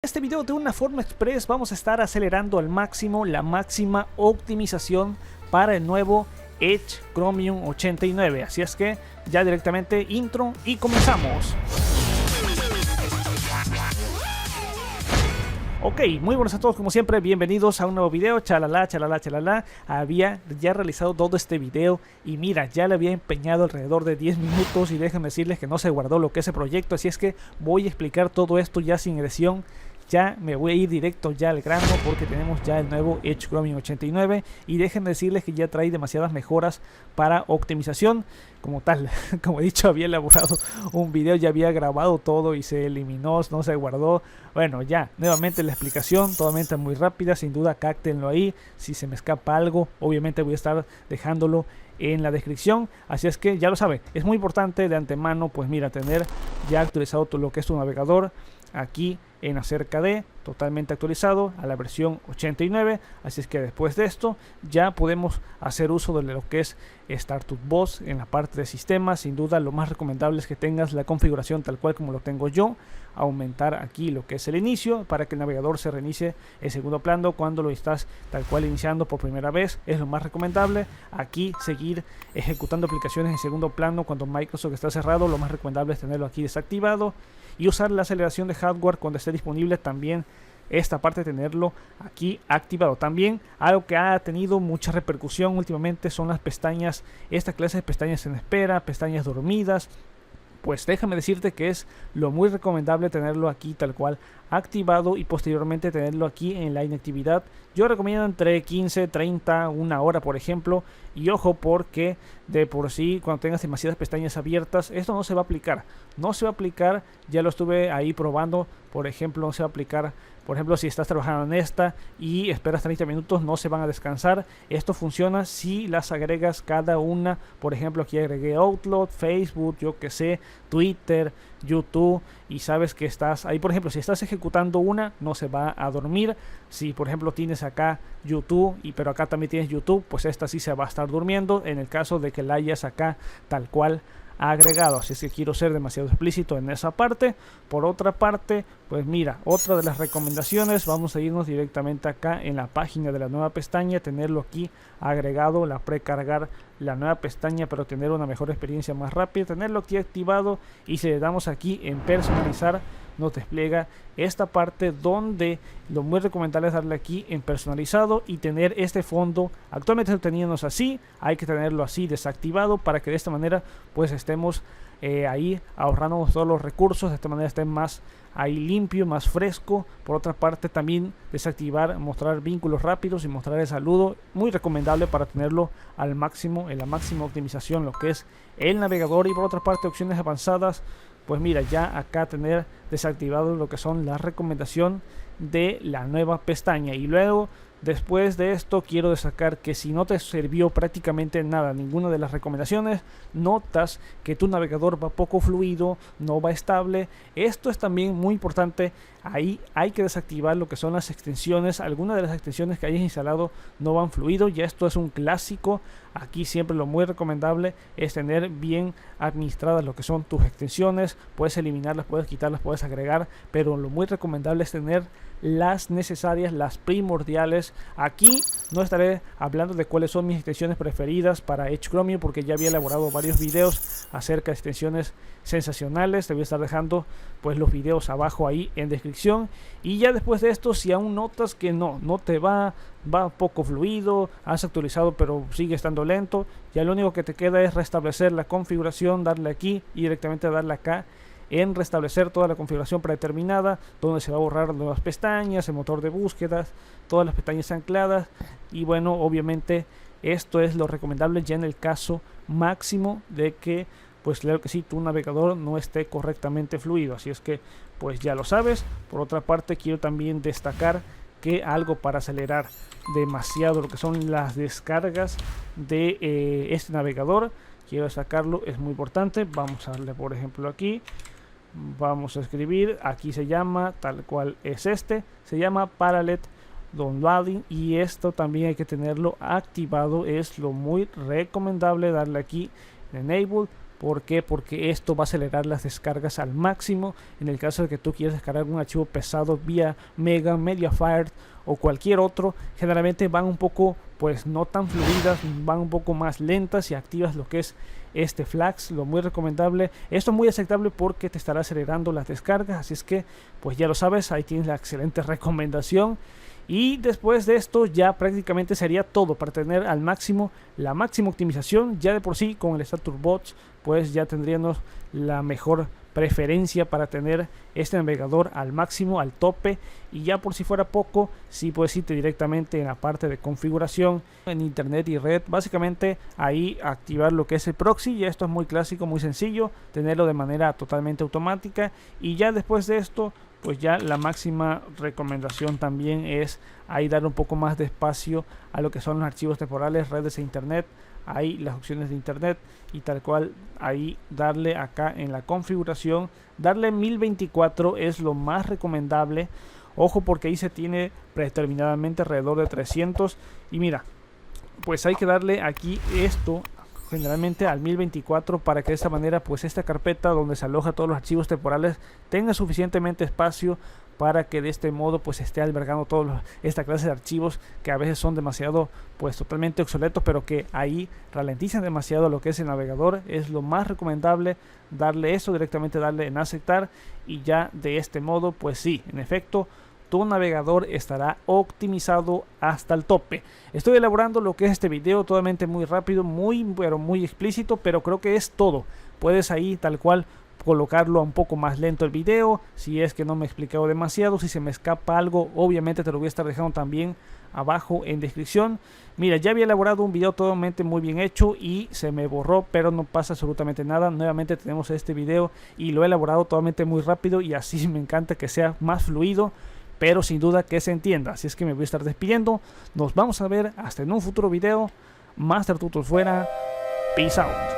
Este video de una forma express vamos a estar acelerando al máximo la máxima optimización para el nuevo Edge Chromium 89, así es que ya directamente intro y comenzamos. Ok, muy buenos a todos como siempre, bienvenidos a un nuevo video, chalala. Había ya realizado todo este video y mira, ya le había empeñado alrededor de 10 minutos y déjenme decirles que no se guardó lo que es el proyecto, así es que voy a explicar todo esto ya sin edición. Ya me voy a ir directo ya al grano porque tenemos ya el nuevo Edge Chromium 89 y déjenme decirles que ya trae demasiadas mejoras para optimización como tal. Como he dicho, había elaborado un video, ya había grabado todo y se eliminó, no se guardó. Bueno, ya, nuevamente la explicación, totalmente muy rápida, sin duda cáctenlo ahí. Si se me escapa algo, obviamente voy a estar dejándolo en la descripción, así es que ya lo saben, es muy importante de antemano, pues mira, tener ya actualizado todo lo que es tu navegador aquí en acerca de totalmente actualizado a la versión 89, así es que después de esto ya podemos hacer uso de lo que es StartupBox en la parte de sistemas. Sin duda lo más recomendable es que tengas la configuración tal cual como lo tengo yo, aumentar aquí lo que es el inicio para que el navegador se reinicie en segundo plano cuando lo estás tal cual iniciando por primera vez, es lo más recomendable. Aquí seguir ejecutando aplicaciones en segundo plano cuando Microsoft está cerrado, lo más recomendable es tenerlo aquí desactivado y usar la aceleración de hardware cuando esté disponible, también esta parte tenerlo aquí activado. También algo que ha tenido mucha repercusión últimamente son las pestañas, esta clase de pestañas en espera, pestañas dormidas. Pues déjame decirte que es lo muy recomendable tenerlo aquí tal cual activado y posteriormente tenerlo aquí en la inactividad. Yo recomiendo entre 15, 30, una hora por ejemplo. Y ojo, porque de por sí cuando tengas demasiadas pestañas abiertas esto no se va a aplicar. No se va a aplicar, ya lo estuve ahí probando. Por ejemplo, no se va a aplicar. Por ejemplo, si estás trabajando en esta y esperas 30 minutos, no se van a descansar. Esto funciona si las agregas cada una. Por ejemplo, aquí agregué Outlook, Facebook, yo que sé, Twitter, YouTube, y sabes que estás ahí. Por ejemplo, si estás ejecutando una, no se va a dormir. Si por ejemplo tienes acá YouTube pero acá también tienes YouTube, pues esta sí se va a estar durmiendo en el caso de que la hayas acá tal cual agregado. Así es que quiero ser demasiado explícito en esa parte. Por otra parte, pues mira, otra de las recomendaciones, vamos a irnos directamente acá en la página de la nueva pestaña, tenerlo aquí agregado, la precargar la nueva pestaña para tener una mejor experiencia más rápida, tenerlo aquí activado. Y si le damos aquí en personalizar, nos despliega esta parte donde lo muy recomendable es darle aquí en personalizado y tener este fondo. Actualmente lo teníamos así, hay que tenerlo así desactivado para que de esta manera pues estemos ahí ahorrándonos todos los recursos, de esta manera esté más ahí limpio, más fresco. Por otra parte también desactivar, mostrar vínculos rápidos y mostrar el saludo, muy recomendable para tenerlo al máximo, en la máxima optimización lo que es el navegador. Y por otra parte opciones avanzadas, pues mira, ya acá tener desactivado lo que son la recomendación de la nueva pestaña. Y luego después de esto quiero destacar que si no te sirvió prácticamente nada, ninguna de las recomendaciones, notas que tu navegador va poco fluido, no va estable, esto es también muy importante. Ahí hay que desactivar lo que son las extensiones. Algunas de las extensiones que hayas instalado no van fluido, ya esto es un clásico. Aquí siempre lo muy recomendable es tener bien administradas lo que son tus extensiones. Puedes eliminarlas, puedes quitarlas, puedes agregar, pero lo muy recomendable es tener las necesarias, las primordiales. Aquí no estaré hablando de cuáles son mis extensiones preferidas para Edge Chromium porque ya había elaborado varios videos acerca de extensiones sensacionales. Te voy a estar dejando pues los videos abajo ahí en descripción. Y ya después de esto, si aún notas que no te va poco fluido, has actualizado pero sigue estando lento, ya lo único que te queda es restablecer la configuración, darle aquí y directamente darle acá en restablecer toda la configuración predeterminada, donde se va a borrar nuevas pestañas, el motor de búsquedas, todas las pestañas ancladas. Y bueno, obviamente esto es lo recomendable ya en el caso máximo de que pues claro que sí, tu navegador no esté correctamente fluido, así es que pues ya lo sabes. Por otra parte quiero también destacar que algo para acelerar demasiado lo que son las descargas de este navegador, quiero sacarlo, es muy importante. Vamos a darle por ejemplo aquí, vamos a escribir, aquí se llama tal cual es este, se llama Parallel Downloading y esto también hay que tenerlo activado, es lo muy recomendable darle aquí en Enable ¿Por qué? Porque esto va a acelerar las descargas al máximo en el caso de que tú quieras descargar un archivo pesado vía Mega, Mediafire o cualquier otro. Generalmente van un poco, pues no tan fluidas, van un poco más lentas y activas lo que es este flags, lo muy recomendable. Esto es muy aceptable porque te estará acelerando las descargas, así es que pues ya lo sabes, ahí tienes la excelente recomendación. Y después de esto ya prácticamente sería todo para tener al máximo la máxima optimización. Ya de por sí con el StaturBots pues ya tendríamos la mejor preferencia para tener este navegador al máximo, al tope. Y ya por si fuera poco, sí puedes irte directamente en la parte de configuración en internet y red, básicamente ahí activar lo que es el proxy. Y esto es muy clásico, muy sencillo, tenerlo de manera totalmente automática. Y ya después de esto pues ya la máxima recomendación también es ahí dar un poco más de espacio a lo que son los archivos temporales, redes e internet, ahí las opciones de internet y tal cual ahí darle acá en la configuración, darle 1024 es lo más recomendable. Ojo porque ahí se tiene predeterminadamente alrededor de 300 y mira, pues hay que darle aquí esto generalmente al 1024 para que de esta manera pues esta carpeta donde se aloja todos los archivos temporales tenga suficientemente espacio para que de este modo pues esté albergando toda esta clase de archivos que a veces son demasiado pues totalmente obsoletos, pero que ahí ralentizan demasiado lo que es el navegador. Es lo más recomendable darle eso directamente, darle en aceptar y ya de este modo pues sí, en efecto tu navegador estará optimizado hasta el tope. Estoy elaborando lo que es este video totalmente muy rápido, muy explícito, pero creo que es todo. Puedes ahí tal cual colocarlo un poco más lento el video, si es que no me he explicado demasiado. Si se me escapa algo, obviamente te lo voy a estar dejando también abajo en descripción. Mira, ya había elaborado un video totalmente muy bien hecho y se me borró, pero no pasa absolutamente nada. Nuevamente tenemos este video y lo he elaborado totalmente muy rápido y así me encanta que sea más fluido, pero sin duda que se entienda. Así es que me voy a estar despidiendo. Nos vamos a ver hasta en un futuro video. Master Tutor fuera. Peace out.